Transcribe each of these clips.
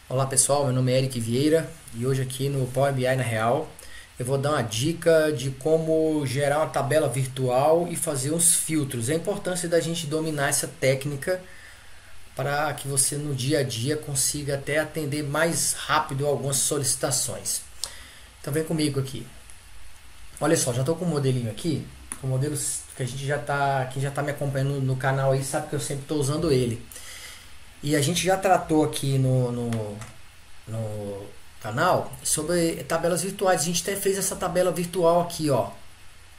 Olá pessoal, meu nome é Eric Vieira e hoje aqui no Power BI na Real eu vou dar uma dica de como gerar uma tabela virtual e fazer uns filtros. A importância da gente dominar essa técnica para que você no dia a dia consiga até atender mais rápido algumas solicitações. Então vem comigo aqui. Olha só, já estou com o modelinho aqui, o modelo que a gente já está, quem já está me acompanhando no canal aí sabe que eu sempre estou usando ele. E a gente já tratou aqui no canal sobre tabelas virtuais. A gente até fez essa tabela virtual aqui, ó,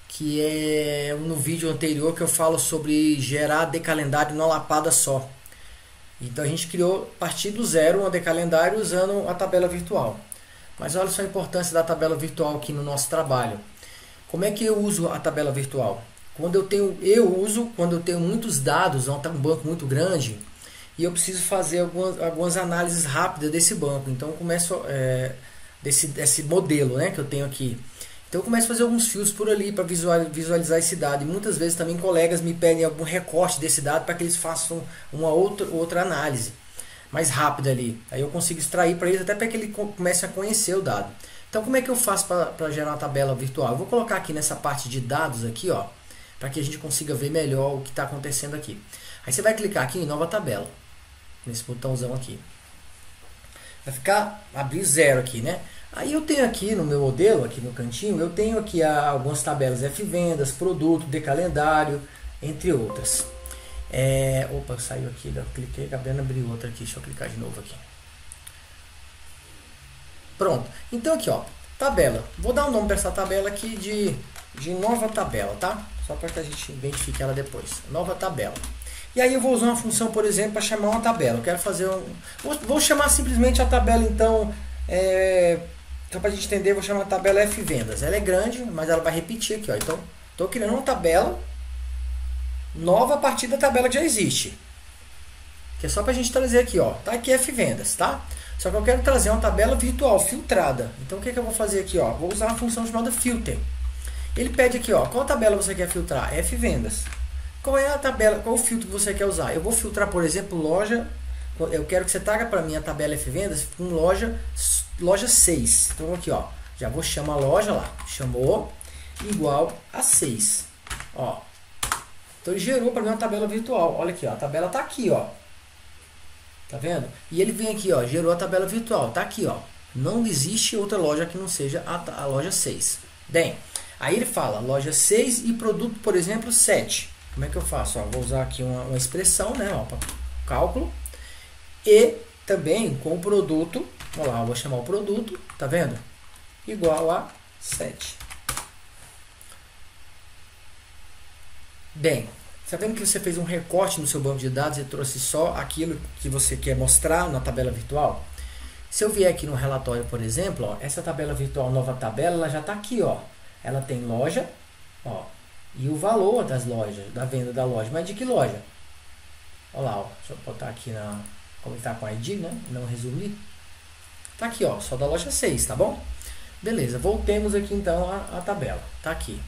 que é no vídeo anterior que eu falo sobre gerar decalendário numa lapada só. Então a gente criou a partir do zero uma decalendário usando a tabela virtual. Mas olha só a importância da tabela virtual aqui no nosso trabalho. Como é que eu uso a tabela virtual? Quando eu uso quando eu tenho muitos dados, um banco muito grande, e eu preciso fazer algumas análises rápidas desse banco. Então eu começo desse modelo, né, que eu tenho aqui. Então eu começo a fazer alguns filtros por ali para visualizar esse dado. E muitas vezes também colegas me pedem algum recorte desse dado para que eles façam uma outra análise mais rápida ali. Aí eu consigo extrair para eles até para que ele comece a conhecer o dado. Então como é que eu faço para gerar uma tabela virtual? Eu vou colocar aqui nessa parte de dados aqui, ó, para que a gente consiga ver melhor o que está acontecendo aqui. Aí você vai clicar aqui em nova tabela, nesse botãozão aqui. Vai ficar, abrir zero aqui, né? Aí eu tenho aqui no meu modelo, aqui no cantinho, eu tenho aqui algumas tabelas F-vendas, produto, decalendário, entre outras. Opa, saiu aqui, eu cliquei, acabei abriu outra aqui, deixa eu clicar de novo aqui. Pronto, então aqui ó, tabela, vou dar um nome para essa tabela aqui de nova tabela, tá? Só para que a gente identifique ela depois, nova tabela. E aí eu vou usar uma função, por exemplo, para chamar uma tabela. Eu quero fazer vou chamar simplesmente a tabela, então, só para a gente entender, vou chamar a tabela F-vendas. Ela é grande, mas ela vai repetir aqui, ó. Então, estou criando uma tabela nova a partir da tabela que já existe. Que é só para a gente trazer aqui, ó. Tá aqui F-vendas, tá? Só que eu quero trazer uma tabela virtual, filtrada. Então, o que eu vou fazer aqui, ó? Vou usar uma função chamada filter. Ele pede aqui, ó, qual tabela você quer filtrar? F-vendas. Qual é a tabela, qual o filtro que você quer usar? Eu vou filtrar, por exemplo, loja. Eu quero que você traga para mim a tabela F-vendas com loja 6. Então aqui, ó, já vou chamar a loja lá. Chamou igual a 6. Ó. Então ele gerou para mim uma tabela virtual. Olha aqui, ó, a tabela tá aqui, ó. Tá vendo? E ele vem aqui, ó, gerou a tabela virtual. Tá aqui, ó. Não existe outra loja que não seja a loja 6. Bem, aí ele fala loja 6 e produto, por exemplo, 7. Como é que eu faço? Ó, vou usar aqui uma expressão, né, para cálculo. E também com o produto, olha lá, eu vou chamar o produto, tá vendo? Igual a 7. Bem, tá vendo que você fez um recorte no seu banco de dados e trouxe só aquilo que você quer mostrar na tabela virtual? Se eu vier aqui no relatório, por exemplo, ó, essa tabela virtual, nova tabela, ela já está aqui, ó. Ela tem loja, ó. E o valor das lojas, da venda da loja. Mas de que loja? Olha lá, ó. Deixa eu botar aqui como está com a ID, né? Não resumir. Tá aqui, ó. Só da loja 6, tá bom? Beleza. Voltemos aqui então à tabela. Tá aqui.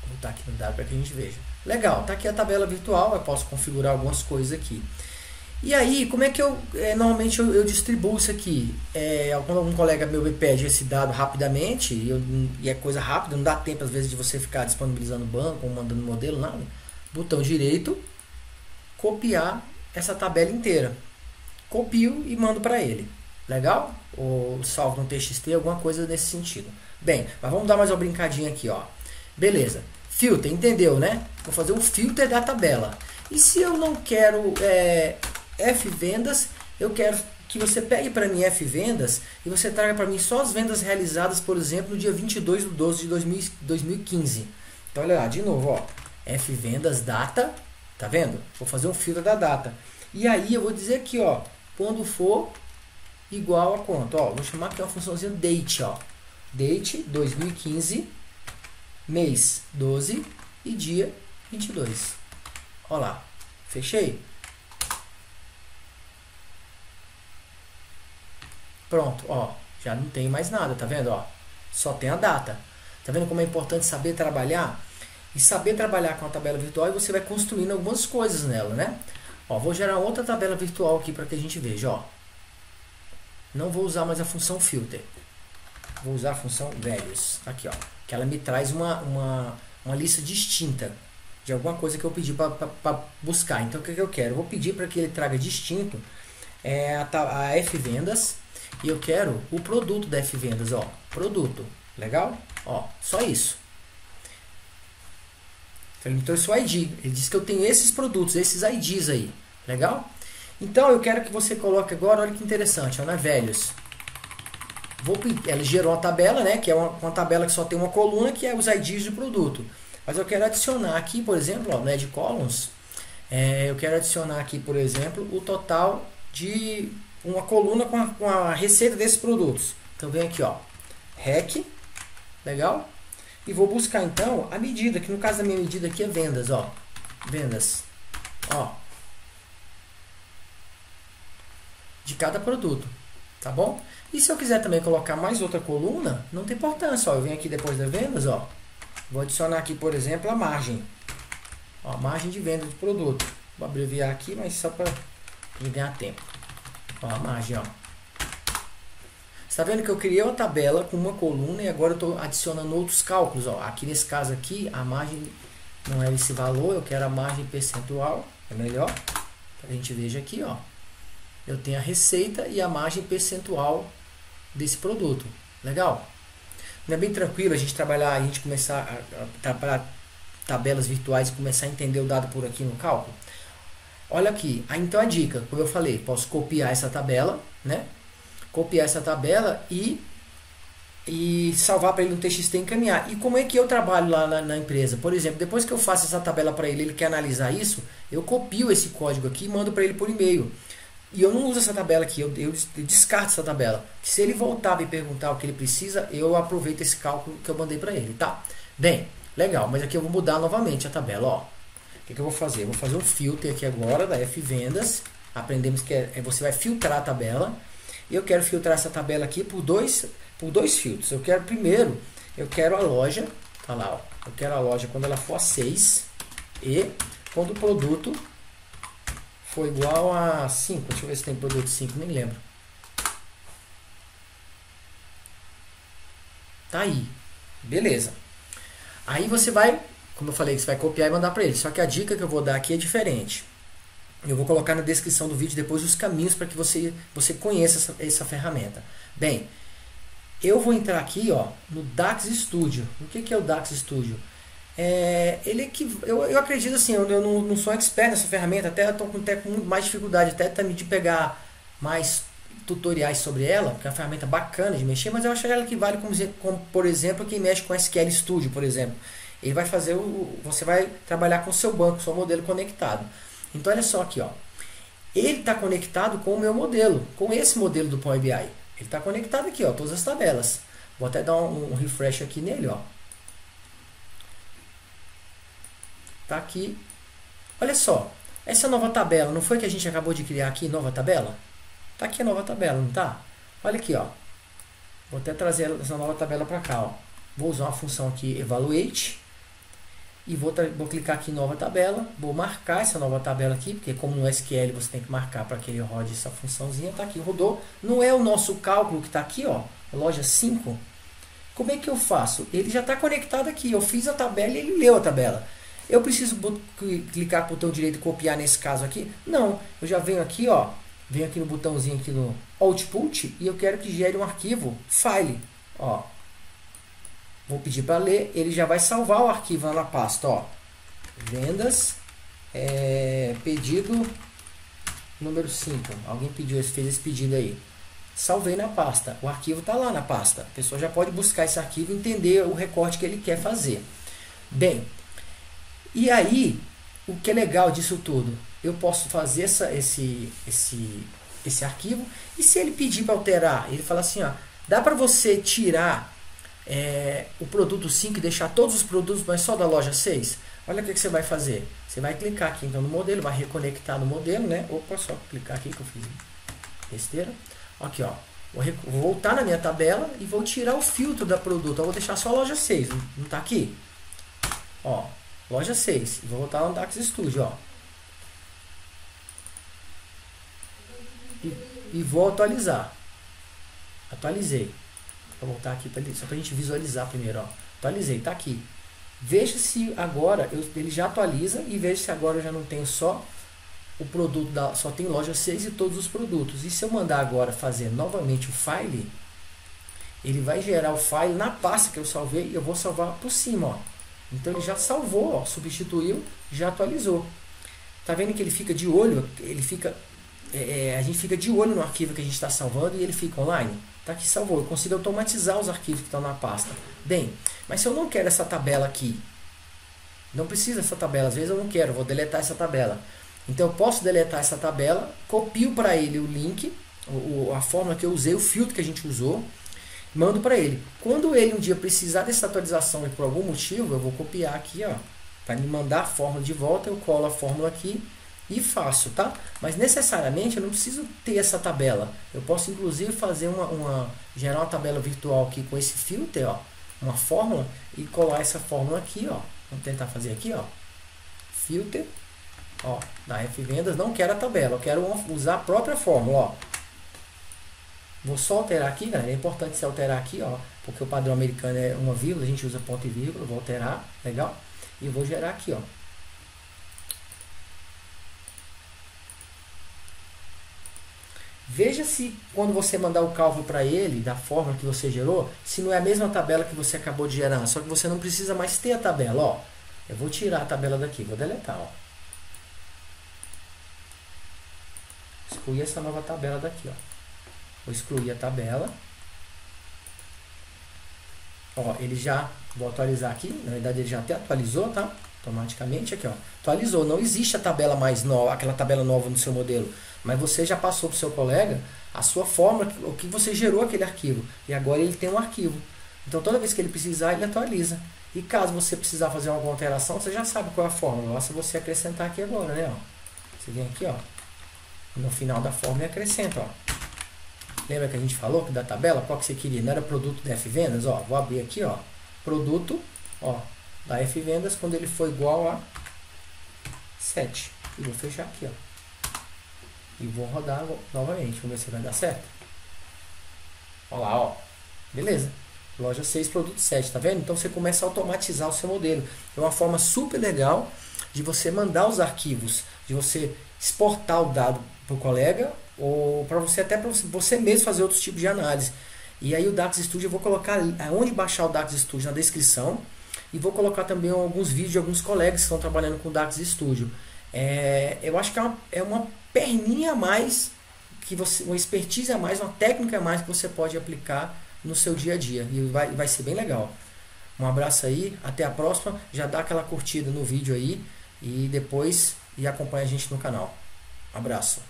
Vou botar aqui no dado para que a gente veja. Legal. Tá aqui a tabela virtual. Eu posso configurar algumas coisas aqui. E aí, como é que normalmente eu distribuo isso aqui? Quando algum colega meu me pede esse dado rapidamente, e é coisa rápida, não dá tempo às vezes de você ficar disponibilizando o banco ou mandando modelo, nada. Botão direito, copiar essa tabela inteira. Copio e mando para ele. Legal? Ou salvo no TXT, alguma coisa nesse sentido. Bem, mas vamos dar mais uma brincadinha aqui, ó. Beleza. Filter, entendeu, né? Vou fazer um filter da tabela. E se eu não quero F-vendas, eu quero que você pegue para mim F-vendas e você traga para mim só as vendas realizadas, por exemplo, no dia 22/12/2015. Então, olha lá, de novo, ó, F-vendas, data, tá vendo? Vou fazer um filtro da data. E aí eu vou dizer aqui, ó, quando for igual a quanto? Ó, vou chamar aqui uma funçãozinha date, ó. Date 2015, mês 12 e dia 22. Ó lá, fechei. Pronto, ó, já não tem mais nada, tá vendo, ó? Só tem a data. Tá vendo como é importante saber trabalhar? E saber trabalhar com a tabela virtual, e você vai construindo algumas coisas nela, né? Ó, vou gerar outra tabela virtual aqui para que a gente veja, ó. não vou usar mais a função filter. Vou usar a função values, aqui ó, que ela me traz uma lista distinta de alguma coisa que eu pedi para buscar. Então o que eu quero? Eu vou pedir para que ele traga distinto a Fvendas, e eu quero o produto da Fvendas, ó, produto, legal? Ó, só isso. Ele me trouxe o ID, ele disse que eu tenho esses produtos, esses IDs aí, legal? Então eu quero que você coloque agora, olha que interessante, ó, na values. Ela gerou uma tabela, né, que é uma tabela que só tem uma coluna, que é os IDs do produto. Mas eu quero adicionar aqui, por exemplo, ó, no Add Columns, eu quero adicionar aqui, por exemplo, o total de uma coluna com a receita desses produtos. Então vem aqui, ó, REC, legal? E vou buscar então a medida, que no caso da minha medida aqui é vendas, ó, vendas, ó, de cada produto, tá bom? E se eu quiser também colocar mais outra coluna, não tem importância, ó, eu venho aqui depois das vendas, ó, vou adicionar aqui, por exemplo, a margem, ó, margem de venda de produto. Vou abreviar aqui, mas só para ganhar tempo. Ó, a margem, ó. Você tá vendo que eu criei uma tabela com uma coluna e agora eu estou adicionando outros cálculos, ó. Aqui nesse caso aqui, a margem não é esse valor, eu quero a margem percentual, é melhor. A gente veja aqui, ó. Eu tenho a receita e a margem percentual desse produto. Legal? Não é bem tranquilo a gente trabalhar, a gente começar a trabalhar tabelas virtuais e começar a entender o dado por aqui no cálculo? Olha aqui, então a dica, como eu falei, posso copiar essa tabela, né? Copiar essa tabela e salvar para ele no TXT e encaminhar. E como é que eu trabalho lá na empresa? Por exemplo, depois que eu faço essa tabela para ele, ele quer analisar isso, eu copio esse código aqui e mando para ele por e-mail. E eu não uso essa tabela aqui, eu descarto essa tabela. Se ele voltar a me perguntar o que ele precisa, eu aproveito esse cálculo que eu mandei para ele, tá? Bem, legal, mas aqui eu vou mudar novamente a tabela, ó. O que eu vou fazer? Eu vou fazer um filter aqui agora da Fvendas. Aprendemos que você vai filtrar a tabela. E eu quero filtrar essa tabela aqui por dois filtros. Eu quero primeiro, eu quero a loja, tá lá, ó. Eu quero a loja quando ela for a 6 e quando o produto for igual a 5. Deixa eu ver se tem produto 5, nem lembro. Tá aí. Beleza. Aí você vai, como eu falei, você vai copiar e mandar para ele. Só que a dica que eu vou dar aqui é diferente. Eu vou colocar na descrição do vídeo depois os caminhos para que você conheça essa ferramenta. Bem, eu vou entrar aqui, ó, no Dax Studio. O que é o Dax Studio? Eu acredito assim, eu não sou expert nessa ferramenta, até estou com muito mais dificuldade até de pegar mais tutoriais sobre ela, porque é uma ferramenta bacana de mexer, mas eu acho ela que vale como por exemplo, quem mexe com SQL Studio, por exemplo. Ele vai fazer você vai trabalhar com o seu banco, seu modelo conectado. Então olha só aqui, ó. Ele está conectado com o meu modelo, com esse modelo do Power BI. Ele está conectado aqui, ó, todas as tabelas. Vou até dar um refresh aqui nele, ó. Tá aqui. Olha só, essa nova tabela, não foi que a gente acabou de criar aqui, nova tabela? Tá aqui a nova tabela, não tá? Olha aqui, ó. Vou até trazer essa nova tabela para cá, ó. Vou usar uma função aqui, evaluate. E vou clicar aqui em nova tabela. Vou marcar essa nova tabela aqui, porque como no SQL você tem que marcar para que ele rode essa funçãozinha. Tá aqui, rodou. Não é o nosso cálculo que tá aqui, ó. Loja 5. Como é que eu faço? Ele já está conectado aqui. Eu fiz a tabela e ele leu a tabela. Eu preciso clicar com o botão direito e copiar nesse caso aqui? Não. Eu já venho aqui, ó. Venho aqui no botãozinho aqui no Output e eu quero que gere um arquivo File. Ó. Vou pedir para ler. Ele já vai salvar o arquivo lá na pasta, ó. Vendas. Pedido número 5. Alguém fez esse pedido aí. Salvei na pasta. O arquivo está lá na pasta. A pessoa já pode buscar esse arquivo e entender o recorte que ele quer fazer. Bem, e aí, o que é legal disso tudo? Eu posso fazer esse arquivo. E se ele pedir para alterar, ele fala assim, ó, dá para você tirar o produto 5 e deixar todos os produtos, mas só da loja 6? Olha o que você vai fazer. Você vai clicar aqui então no modelo, vai reconectar no modelo, né? Opa, só clicar aqui que eu fiz besteira. Aqui, ó. Vou voltar na minha tabela e vou tirar o filtro da produto. Eu vou deixar só a loja 6. Não está aqui? Ó, loja 6. Vou voltar no Dax Studio, ó. E vou atualizar. Atualizei. Vou voltar aqui só para a gente visualizar primeiro. Ó. Atualizei, tá aqui. Veja se agora ele já atualiza e veja se agora eu já não tenho só o produto só tem loja 6 e todos os produtos. E se eu mandar agora fazer novamente o file, ele vai gerar o file na pasta que eu salvei e eu vou salvar por cima, ó. Então ele já salvou, ó, substituiu, já atualizou. Tá vendo que ele fica de olho, a gente fica de olho no arquivo que a gente está salvando e ele fica online. Tá aqui, salvou. Eu consigo automatizar os arquivos que estão na pasta. Bem, mas se eu não quero essa tabela aqui, não precisa dessa tabela, às vezes eu não quero, eu vou deletar essa tabela. Então eu posso deletar essa tabela, copio para ele o link, a fórmula que eu usei, o filtro que a gente usou, mando para ele. Quando ele um dia precisar dessa atualização e por algum motivo, eu vou copiar aqui, ó, para me mandar a fórmula de volta, eu colo a fórmula aqui e faço, tá? Mas necessariamente eu não preciso ter essa tabela. Eu posso inclusive fazer gerar uma tabela virtual aqui com esse filter, ó, uma fórmula e colar essa fórmula aqui, ó. Vamos tentar fazer aqui, ó. Filter, ó, da F-Vendas, não quero a tabela, eu quero usar a própria fórmula, ó. Vou só alterar aqui, galera. É importante se alterar aqui, ó, porque o padrão americano é uma vírgula, a gente usa ponto e vírgula. Vou alterar, legal? E vou gerar aqui, ó. Veja se quando você mandar o cálculo para ele, da fórmula que você gerou, se não é a mesma tabela que você acabou de gerar, só que você não precisa mais ter a tabela, ó. Eu vou tirar a tabela daqui, vou deletar, ó. Excluir essa nova tabela daqui, ó. Vou excluir a tabela. Ó, ele já, vou atualizar aqui, na verdade ele já até atualizou, tá? Automaticamente aqui, ó. Atualizou, não existe a tabela mais nova, aquela tabela nova no seu modelo. Mas você já passou para o seu colega a sua fórmula, o que você gerou aquele arquivo. E agora ele tem um arquivo. Então toda vez que ele precisar, ele atualiza. E caso você precisar fazer alguma alteração, você já sabe qual é a fórmula. Basta você acrescentar aqui agora, né? Ó. Você vem aqui, ó. No final da fórmula e acrescenta, ó. Lembra que a gente falou que da tabela, qual que você queria? Não era produto da F-Vendas? Ó, vou abrir aqui, ó. Produto, ó, da F-Vendas quando ele for igual a 7. E vou fechar aqui, ó. E vou rodar novamente. Vamos ver se vai dar certo. Olha lá, ó. Beleza. Loja 6, produto 7, tá vendo? Então você começa a automatizar o seu modelo. É uma forma super legal de você mandar os arquivos, de você exportar o dado para o colega ou para você, até para você mesmo fazer outros tipos de análise. E aí o DAX Studio eu vou colocar onde baixar o DAX Studio na descrição e vou colocar também alguns vídeos de alguns colegas que estão trabalhando com o DAX Studio. Eu acho que é uma perninha a mais, uma expertise a mais, uma técnica a mais que você pode aplicar no seu dia a dia e vai ser bem legal. Um abraço aí, até a próxima. Já dá aquela curtida no vídeo aí e depois acompanha a gente no canal. Abraço.